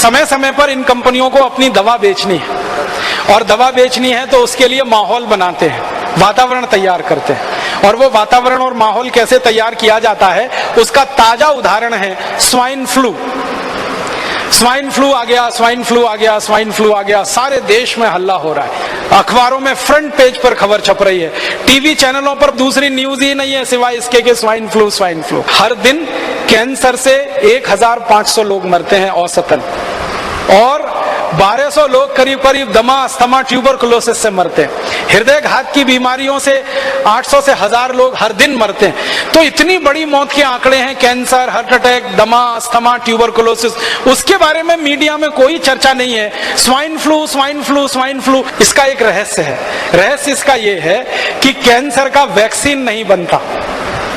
समय समय पर इन कंपनियों को अपनी दवा बेचनी है, और दवा बेचनी है तो उसके लिए माहौल बनाते हैं, वातावरण तैयार करते हैं। और वो वातावरण और माहौल कैसे तैयार किया जाता है, उसका ताजा उदाहरण है स्वाइन फ्लू। स्वाइन फ्लू आ गया, स्वाइन फ्लू आ गया, स्वाइन फ्लू आ गया, सारे देश में हल्ला हो रहा है, अखबारों में फ्रंट पेज पर खबर छप रही है, टीवी चैनलों पर दूसरी न्यूज ही नहीं है सिवाय इसके कि स्वाइन फ्लू स्वाइन फ्लू। हर दिन कैंसर से 1500 लोग मरते हैं औसतन, और 1200 लोग करीब करीब दमा, अस्थमा, ट्यूबरकुलोसिस से मरते हैं। हृदय घात की बीमारियों से 800 से 1000 लोग हर दिन मरते हैं। तो इतनी बड़ी मौत के आंकड़े हैं, कैंसर, हार्ट अटैक, दमा, अस्थमा, ट्यूबरकुलोसिस, उसके बारे में मीडिया में कोई चर्चा नहीं है। Swine flu swine flu swine flu, इसका एक रहस्य है। रहस्य इसका यह है कि कैंसर का वैक्सीन नहीं बनता,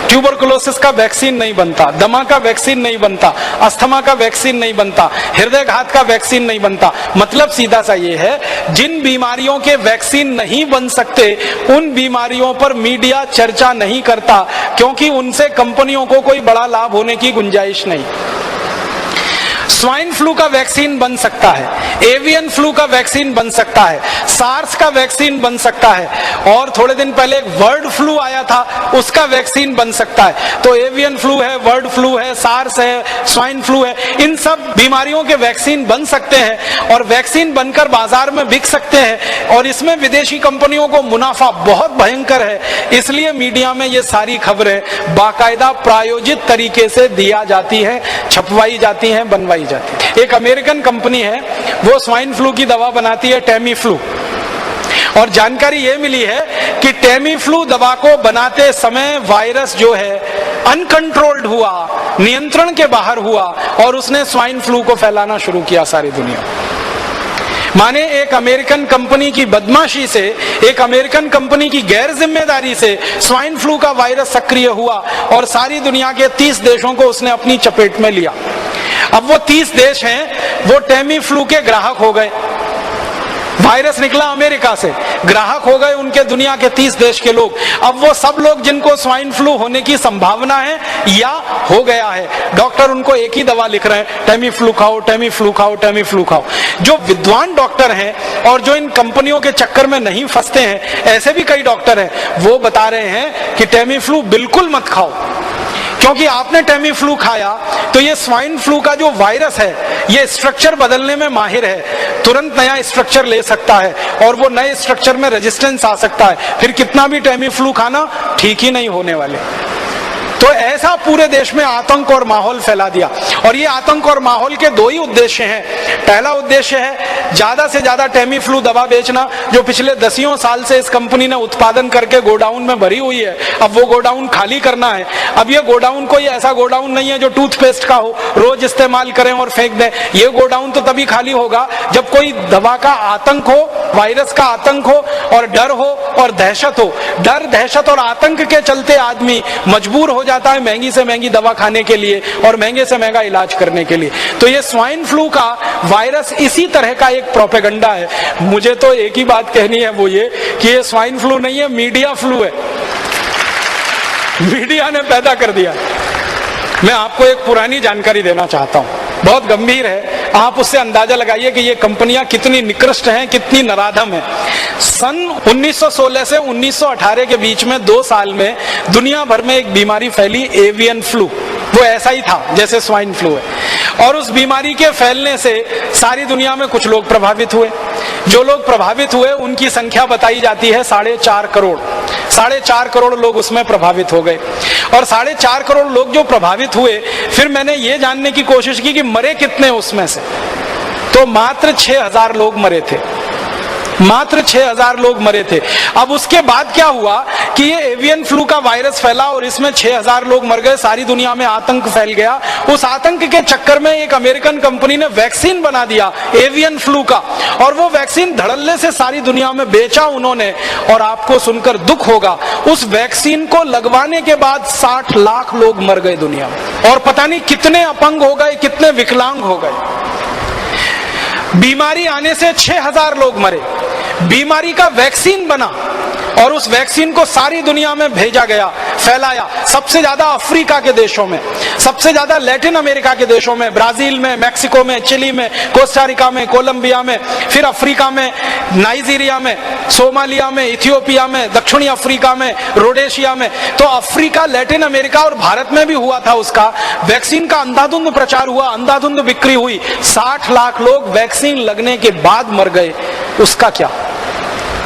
ट्यूबरकुलोसिस का वैक्सीन नहीं बनता, दमा का वैक्सीन नहीं बनता, अस्थमा का वैक्सीन नहीं बनता, हृदय घात का वैक्सीन नहीं बनता। मतलब सीधा सा ये है, जिन बीमारियों के वैक्सीन नहीं बन सकते उन बीमारियों पर मीडिया चर्चा नहीं करता, क्योंकि उनसे कंपनियों को कोई बड़ा लाभ होने की गुंजाइश नहीं। स्वाइन फ्लू का वैक्सीन बन सकता है, एवियन फ्लू का वैक्सीन बन सकता है, सार्स का वैक्सीन बन सकता है, और थोड़े दिन पहले एक बर्ड फ्लू आया था, उसका वैक्सीन बन सकता है। तो एवियन फ्लू है, बर्ड फ्लू है, सार्स है, स्वाइन फ्लू है, इन सब बीमारियों के वैक्सीन बन सकते हैं और वैक्सीन बनकर बाजार में बिक सकते हैं, और इसमें विदेशी कंपनियों को मुनाफा बहुत भयंकर है। इसलिए मीडिया में ये सारी खबरें बाकायदा प्रायोजित तरीके से दिया जाती है, छपवाई जाती हैं, बनवाई जाती है। एक अमेरिकन कंपनी है, वो स्वाइन फ्लू की दवा बनाती है, टेमी फ्लू, और जानकारी ये मिली है कि टेमी फ्लू दवा को बनाते समय वायरस जो है अनकंट्रोल्ड हुआ, नियंत्रण के बाहर हुआ, और उसने स्वाइन फ्लू को फैलाना शुरू किया सारी दुनिया। माने एक अमेरिकन कंपनी की बदमाशी से, एक अमेरिकन कंपनी की गैर जिम्मेदारी से स्वाइन फ्लू का वायरस सक्रिय हुआ और सारी दुनिया के 30 देशों को उसने अपनी चपेट में लिया। अब वो 30 देश हैं, वो टेमी फ्लू के ग्राहक हो गए। वायरस निकला अमेरिका से, ग्राहक हो गए उनके दुनिया के 30 देश के लोग। अब वो सब लोग जिनको स्वाइन फ्लू होने की संभावना है या हो गया है, डॉक्टर उनको एक ही दवा लिख रहे हैं, टेमी फ्लू खाओ, टेमी फ्लू खाओ, टेमी फ्लू खाओ। जो विद्वान डॉक्टर हैं और जो इन कंपनियों के चक्कर में नहीं फंसते हैं, ऐसे भी कई डॉक्टर हैं, वो बता रहे हैं कि टेमी फ्लू बिल्कुल मत खाओ, क्योंकि आपने टेमी फ्लू खाया तो ये स्वाइन फ्लू का जो वायरस है ये स्ट्रक्चर बदलने में माहिर है, तुरंत नया स्ट्रक्चर ले सकता है और वो नए स्ट्रक्चर में रेजिस्टेंस आ सकता है, फिर कितना भी टेमी फ्लू खाना ठीक ही नहीं होने वाले। तो ऐसा पूरे देश में आतंक और माहौल फैला दिया, और ये आतंक और माहौल के दो ही उद्देश्य हैं। पहला उद्देश्य है ज्यादा से ज्यादा टेमी फ्लू दवा बेचना, जो पिछले 10 साल से इस कंपनी ने उत्पादन करके गोडाउन में भरी हुई है, अब वो गोडाउन खाली करना है। अब ये गोडाउन कोई ऐसा गोडाउन नहीं है जो टूथपेस्ट का हो, रोज इस्तेमाल करें और फेंक दें। ये गोडाउन तो तभी खाली होगा जब कोई दवा का आतंक हो, वायरस का आतंक हो, और डर हो और दहशत हो। डर, दहशत और आतंक के चलते आदमी मजबूर हो जाता है महंगी से महंगी दवा खाने के लिए और महंगे से महंगा इलाज करने के लिए। तो ये स्वाइन फ्लू का वायरस इसी तरह का एक प्रोपेगेंडा है। मुझे तो एक ही बात कहनी है, वो ये कि ये स्वाइन फ्लू नहीं है, मीडिया फ्लू है, मीडिया ने पैदा कर दिया। मैं आपको एक पुरानी जानकारी देना चाहता हूं, बहुत गंभीर है, आप उससे अंदाजा लगाइए कि ये कंपनियां कितनी निकृष्ट हैं, कितनी नराधम हैं। सन 1916 से 1918 के बीच में 2 साल में दुनिया भर में एक बीमारी फैली, एवियन फ्लू। वो ऐसा ही था जैसे स्वाइन फ्लू है, और उस बीमारी के फैलने से सारी दुनिया में कुछ लोग प्रभावित हुए। जो लोग प्रभावित हुए उनकी संख्या बताई जाती है 4.5 करोड़। 4.5 करोड़ लोग उसमें प्रभावित हो गए, और 4.5 करोड़ लोग जो प्रभावित हुए, फिर मैंने ये जानने की कोशिश की कि मरे कितने उसमें से, तो मात्र 6000 लोग मरे थे, मात्र 6000 लोग मरे थे। अब उसके बाद क्या हुआ कि ये एवियन फ्लू का वायरस फैला और इसमें 6000 लोग मर गए, सारी दुनिया में आतंक फैल गया। उस आतंक के चक्कर में एक अमेरिकन कंपनी ने वैक्सीन बना दिया एवियन फ्लू का, और वो वैक्सीन धड़ल्ले से सारी दुनिया में बेचा उन्होंने। और आपको सुनकर दुख होगा, उस वैक्सीन को लगवाने के बाद 60 लाख लोग मर गए दुनिया में, और पता नहीं कितने अपंग हो गए, कितने विकलांग हो गए। बीमारी आने से 6000 लोग मरे, बीमारी का वैक्सीन बना और उस वैक्सीन को सारी दुनिया में भेजा गया, फैलाया। सबसे ज्यादा अफ्रीका के देशों में, सबसे ज्यादा लैटिन अमेरिका के देशों में, ब्राजील में, मैक्सिको में, चिली में, कोस्टारिका में, कोलंबिया में, फिर अफ्रीका में, नाइजीरिया में, सोमालिया में, इथियोपिया में, दक्षिणी अफ्रीका में, रोडेशिया में। तो अफ्रीका, लैटिन अमेरिका और भारत में भी हुआ था। उसका वैक्सीन का अंधाधुंध प्रचार हुआ, अंधाधुंध बिक्री हुई। 60 लाख लोग वैक्सीन लगने के बाद मर गए। उसका क्या?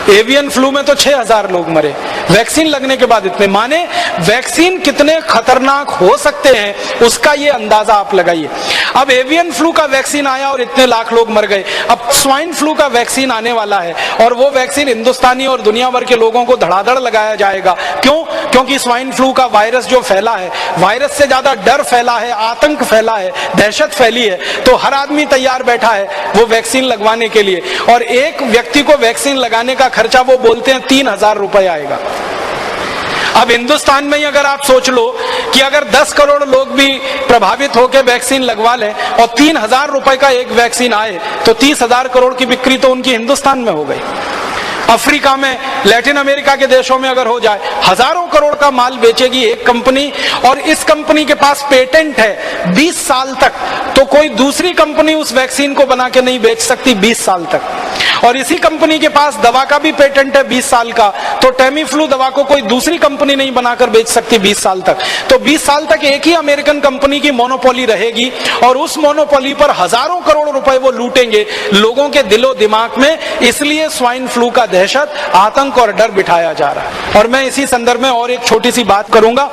एवियन फ्लू में तो 6000 लोग मरे, वैक्सीन लगने के बाद इतने। माने वैक्सीन कितने खतरनाक हो सकते हैं उसका ये अंदाजा आप लगाइए। अब एवियन फ्लू का वैक्सीन आया और इतने लाख लोग मर गए। अब स्वाइन फ्लू का वैक्सीन आने वाला है और वो वैक्सीन हिंदुस्तानी और दुनिया भर के लोगों को धड़ाधड़ लगाया जाएगा। क्यों? क्योंकि स्वाइन फ्लू का वायरस जो फैला है, वायरस से ज्यादा डर फैला है, आतंक फैला है, दहशत फैली है। तो हर आदमी तैयार बैठा है वो वैक्सीन लगवाने के लिए। और एक व्यक्ति को वैक्सीन लगाने का खर्चा वो बोलते हैं 3000 रुपए आएगा। अब हिंदुस्तान में ही अगर आप सोच लो कि अगर 10 करोड़ लोग भी प्रभावित होकर वैक्सीन लगवा लें और 3000 रुपए का एक वैक्सीन आए तो 30,000 करोड़ की बिक्री तो उनकी हिंदुस्तान में हो गई। अफ्रीका में, लैटिन अमेरिका के देशों में अगर हो जाए, हजारों करोड़ का माल बेचेगी एक कंपनी। और इस कंपनी के पास पेटेंट है 20 साल तक, तो कोई दूसरी कंपनी उस वैक्सीन को बना के नहीं बेच सकती 20 साल तक। और इसी कंपनी के पास दवा का भी पेटेंट है 20 साल का, तो टेमीफ्लू दवा को कोई दूसरी कंपनी नहीं बनाकर बेच सकती 20 साल तक। तो 20 साल तक एक ही अमेरिकन कंपनी की मोनोपोली रहेगी और उस मोनोपोली पर हजारों करोड़ रुपए वो लूटेंगे लोगों के दिलो दिमाग में। इसलिए स्वाइन फ्लू का दहशत, आतंक और डर बिठाया जा रहा है। और मैं इसी संदर्भ में और एक छोटी सी बात करूंगा।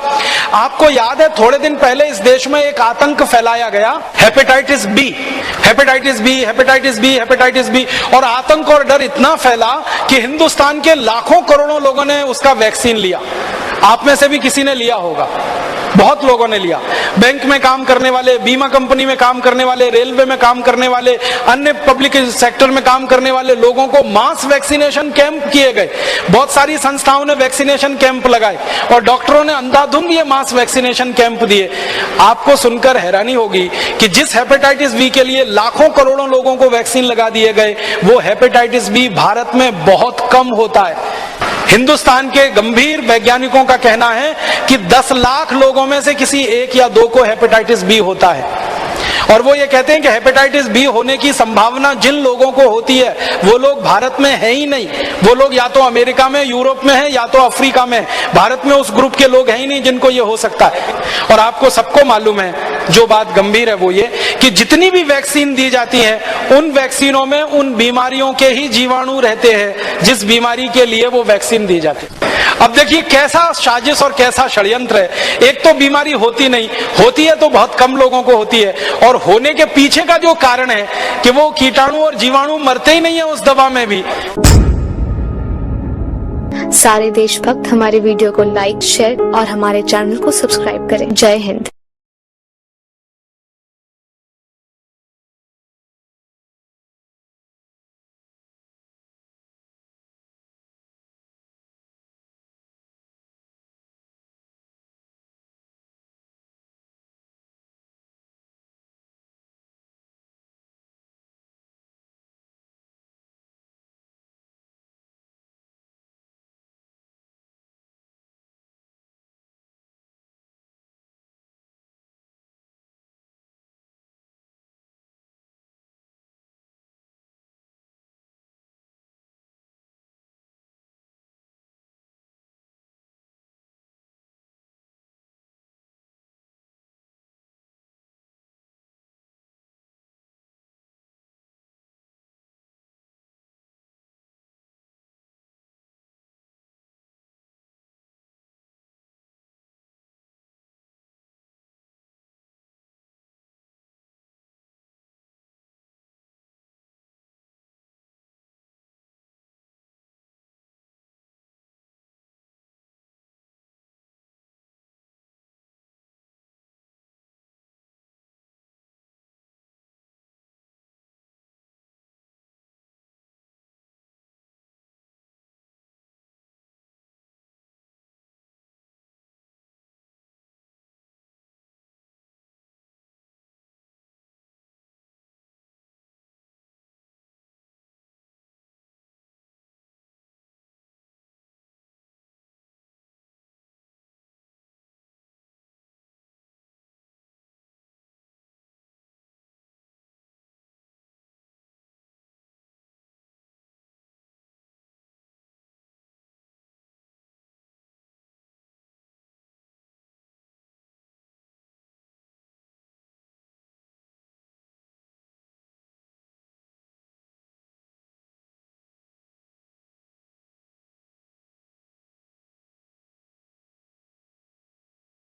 आपको याद है थोड़े दिन पहले इस देश में एक आतंक फैलाया गया, hepatitis B, hepatitis B, hepatitis B, hepatitis B. और आतंक और डर इतना फैला कि हिंदुस्तान के लाखों करोड़ों लोगों ने उसका वैक्सीन लिया। आप में से भी किसी ने लिया होगा, बहुत लोगों ने लिया। बैंक में काम करने वाले, बीमा कंपनी में काम करने वाले, रेलवे में काम करने वाले, अन्य पब्लिक सेक्टर में काम करने वाले लोगों को मास वैक्सीनेशन कैंप किए गए। बहुत सारी संस्थाओं ने वैक्सीनेशन कैंप लगाए और डॉक्टरों ने अंधाधुंध ये मास वैक्सीनेशन कैंप दिए। आपको सुनकर हैरानी होगी कि जिस हेपेटाइटिस बी के लिए लाखों करोड़ों लोगों को वैक्सीन लगा दिए गए, वो हेपेटाइटिस बी भारत में बहुत कम होता है। हिंदुस्तान के गंभीर वैज्ञानिकों का कहना है कि 10 लाख लोगों में से किसी 1 या 2 को हेपेटाइटिस बी होता है। और वो ये कहते हैं कि हेपेटाइटिस बी होने की संभावना जिन लोगों को होती है वो लोग भारत में है ही नहीं। वो लोग या तो अमेरिका में, यूरोप में है, या तो अफ्रीका में। भारत में उस ग्रुप के लोग हैं ही नहीं जिनको ये हो सकता है। और आपको सबको मालूम है, जो बात गंभीर है वो ये कि जितनी भी वैक्सीन दी जाती है उन वैक्सीनों में उन बीमारियों के ही जीवाणु रहते हैं जिस बीमारी के लिए वो वैक्सीन दी जाती है। अब देखिए कैसा साजिश और कैसा षड्यंत्र है। एक तो बीमारी होती नहीं, होती है तो बहुत कम लोगों को होती है, और होने के पीछे का जो कारण है कि वो कीटाणु और जीवाणु मरते ही नहीं है उस दवा में भी। सारे देशभक्त हमारे वीडियो को लाइक, शेयर और हमारे चैनल को सब्सक्राइब करें। जय हिंद।